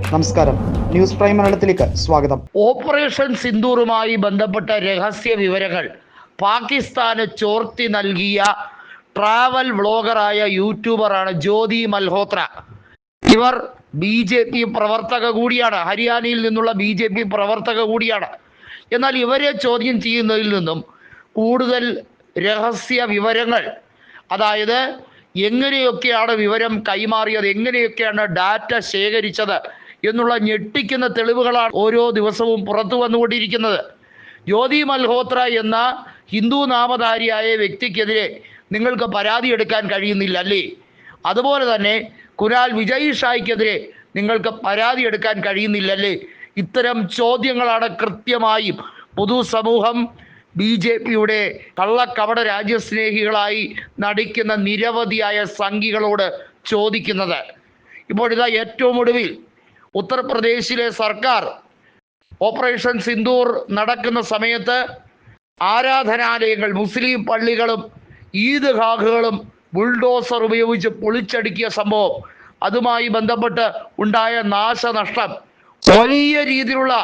നമസ്കാരം, news prime മലയാളത്തിലേക്ക് സ്വാഗതം. ഓപ്പറേഷൻ സിന്ദൂറുമായി ബന്ധപ്പെട്ട രഹസ്യ വിവരങ്ങൾ പാകിസ്ഥാന് ചോർത്തി നൽകിയ ട്രാവൽ വ്ളോഗറായ യൂട്യൂബറാണ് ജ്യോതി മൽഹോത്ര. ഇവർ BJP പ്രവർത്തക കൂടിയാണ്, ഹരിയാനയിൽ നിന്നുള്ള BJP പ്രവർത്തക കൂടിയാണ്. എന്നാൽ ഇവരെ ചോദ്യം ചെയ്യുന്നതിൽ നിന്നും കൂടുതൽ രഹസ്യ വിവരങ്ങൾ, അതായത് എങ്ങനെയൊക്കെയാണ് വിവരം കൈമാറിയത്, എങ്ങനെയൊക്കെയാണ് ഡാറ്റ ശേഖരിച്ചത് എന്നുള്ള ഞെട്ടിക്കുന്ന തെളിവുകളാണ് ഓരോ ദിവസവും പുറത്തു വന്നുകൊണ്ടിരിക്കുന്നത്. ജ്യോതി മൽഹോത്ര എന്ന ഹിന്ദു നാമധാരിയായ വ്യക്തിക്കെതിരെ നിങ്ങൾക്ക് പരാതി എടുക്കാൻ കഴിയുന്നില്ല അല്ലേ? അതുപോലെ തന്നെ കുനാൽ വിജയ് ഷായ്ക്കെതിരെ നിങ്ങൾക്ക് പരാതി എടുക്കാൻ കഴിയുന്നില്ലല്ലേ? ഇത്തരം ചോദ്യങ്ങളാണ് കൃത്യമായും പൊതുസമൂഹം BJPയുടെ കള്ളക്കപട രാജ്യസ്നേഹികളായി നടിക്കുന്ന നിരവധിയായ സംഘികളോട് ചോദിക്കുന്നത്. ഇപ്പോഴിതാ ഏറ്റവും ഒടുവിൽ ഉത്തർപ്രദേശിലെ സർക്കാർ ഓപ്പറേഷൻ സിന്ദൂർ നടക്കുന്ന സമയത്ത് ആരാധനാലയങ്ങൾ, മുസ്ലിം പള്ളികളും ഈദ്ഗാഹുകളും ബുൾഡോസർ ഉപയോഗിച്ച് പൊളിച്ചടുക്കിയ സംഭവം, അതുമായി ബന്ധപ്പെട്ട് ഉണ്ടായ നാശനഷ്ടം, വലിയ രീതിയിലുള്ള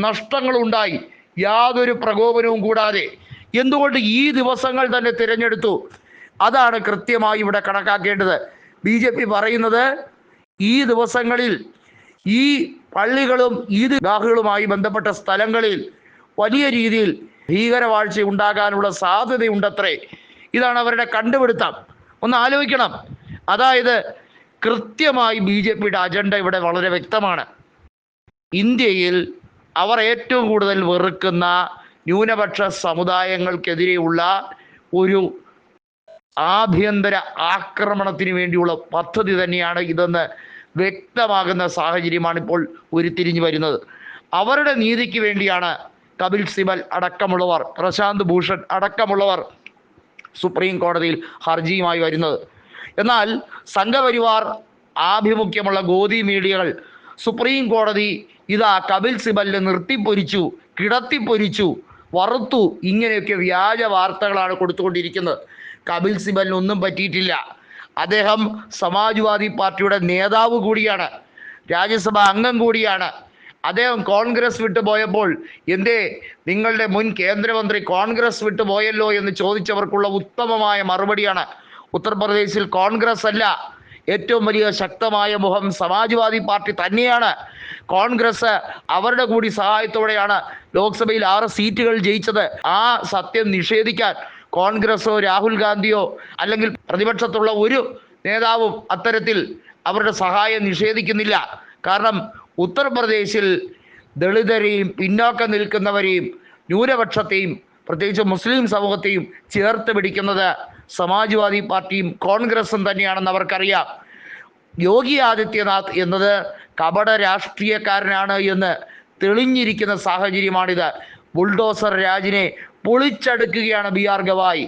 നഷ്ടങ്ങളുണ്ടായി, യാതൊരു പ്രകോപനവും കൂടാതെ. എന്തുകൊണ്ട് ഈ ദിവസങ്ങൾ തന്നെ തിരഞ്ഞെടുത്തു? അതാണ് കൃത്യമായി ഇവിടെ കണക്കാക്കേണ്ടത്. BJP പറയുന്നത് ഈ ദിവസങ്ങളിൽ ഈ പള്ളികളും ഈദ്ഗാഹുകളുമായി ബന്ധപ്പെട്ട സ്ഥലങ്ങളിൽ വലിയ രീതിയിൽ ഭീകരവാഴ്ച ഉണ്ടാകാനുള്ള സാധ്യതയുണ്ടത്രേ. ഇതാണ് അവരുടെ കണ്ടുപിടുത്തം. ഒന്ന് ആലോചിക്കണം. അതായത് കൃത്യമായി BJPയുടെ അജണ്ട ഇവിടെ വളരെ വ്യക്തമാണ്. ഇന്ത്യയിൽ അവർ ഏറ്റവും കൂടുതൽ വെറുക്കുന്ന ന്യൂനപക്ഷ സമുദായങ്ങൾക്കെതിരെയുള്ള ഒരു ആഭ്യന്തര ആക്രമണത്തിന് വേണ്ടിയുള്ള പദ്ധതി തന്നെയാണ് ഇതെന്ന് വ്യക്തമാകുന്ന സാഹചര്യമാണ് ഇപ്പോൾ ഉരുത്തിരിഞ്ഞു വരുന്നത്. അവരുടെ നീതിക്ക് വേണ്ടിയാണ് കപിൽ സിബൽ അടക്കമുള്ളവർ, പ്രശാന്ത് ഭൂഷൺ അടക്കമുള്ളവർ സുപ്രീം കോടതിയിൽ ഹർജിയുമായി വരുന്നത്. എന്നാൽ സംഘപരിവാർ ആഭിമുഖ്യമുള്ള ഗോദി മീഡിയകൾ സുപ്രീം കോടതി ഇതാ കപിൽ സിബലിനെ നിർത്തിപ്പൊരിച്ചു, കിടത്തിപ്പൊരിച്ചു, വറുത്തു, ഇങ്ങനെയൊക്കെ വ്യാജ വാർത്തകളാണ് കൊടുത്തുകൊണ്ടിരിക്കുന്നത്. കപിൽ സിബലിന് ഒന്നും പറ്റിയിട്ടില്ല. അദ്ദേഹം സമാജ്വാദി പാർട്ടിയുടെ നേതാവ് കൂടിയാണ്, രാജ്യസഭാ അംഗം കൂടിയാണ്. അദ്ദേഹം കോൺഗ്രസ് വിട്ടു പോയപ്പോൾ എന്തേ നിങ്ങളുടെ മുൻ കേന്ദ്രമന്ത്രി കോൺഗ്രസ് വിട്ടു പോയല്ലോ എന്ന് ചോദിച്ചവർക്കുള്ള ഉത്തമമായ മറുപടിയാണ് ഉത്തർപ്രദേശിൽ കോൺഗ്രസ് അല്ല, ഏറ്റവും വലിയ ശക്തമായ മുഖം സമാജ്വാദി പാർട്ടി തന്നെയാണ്. കോൺഗ്രസ് അവരുടെ കൂടി സഹായത്തോടെയാണ് ലോക്സഭയിൽ 6 സീറ്റുകൾ ജയിച്ചത്. ആ സത്യം നിഷേധിക്കാൻ കോൺഗ്രസോ രാഹുൽ ഗാന്ധിയോ അല്ലെങ്കിൽ പ്രതിപക്ഷത്തുള്ള ഒരു നേതാവും അത്തരത്തിൽ അവരുടെ സഹായം നിഷേധിക്കുന്നില്ല. കാരണം ഉത്തർപ്രദേശിൽ ദളിതരെയും പിന്നോക്കം നിൽക്കുന്നവരെയും ന്യൂനപക്ഷത്തെയും പ്രത്യേകിച്ച് മുസ്ലിം സമൂഹത്തെയും ചേർത്ത് പിടിക്കുന്നത് സമാജ്വാദി പാർട്ടിയും കോൺഗ്രസും തന്നെയാണെന്ന് അവർക്കറിയാം. യോഗി ആദിത്യനാഥ് എന്നത് കപട രാഷ്ട്രീയക്കാരനാണ് എന്ന് തെളിഞ്ഞിരിക്കുന്ന സാഹചര്യമാണിത്. ബുൾഡോസർ രാജിനെ പൊളിച്ചടുക്കുകയാണ് BR ഗവായി.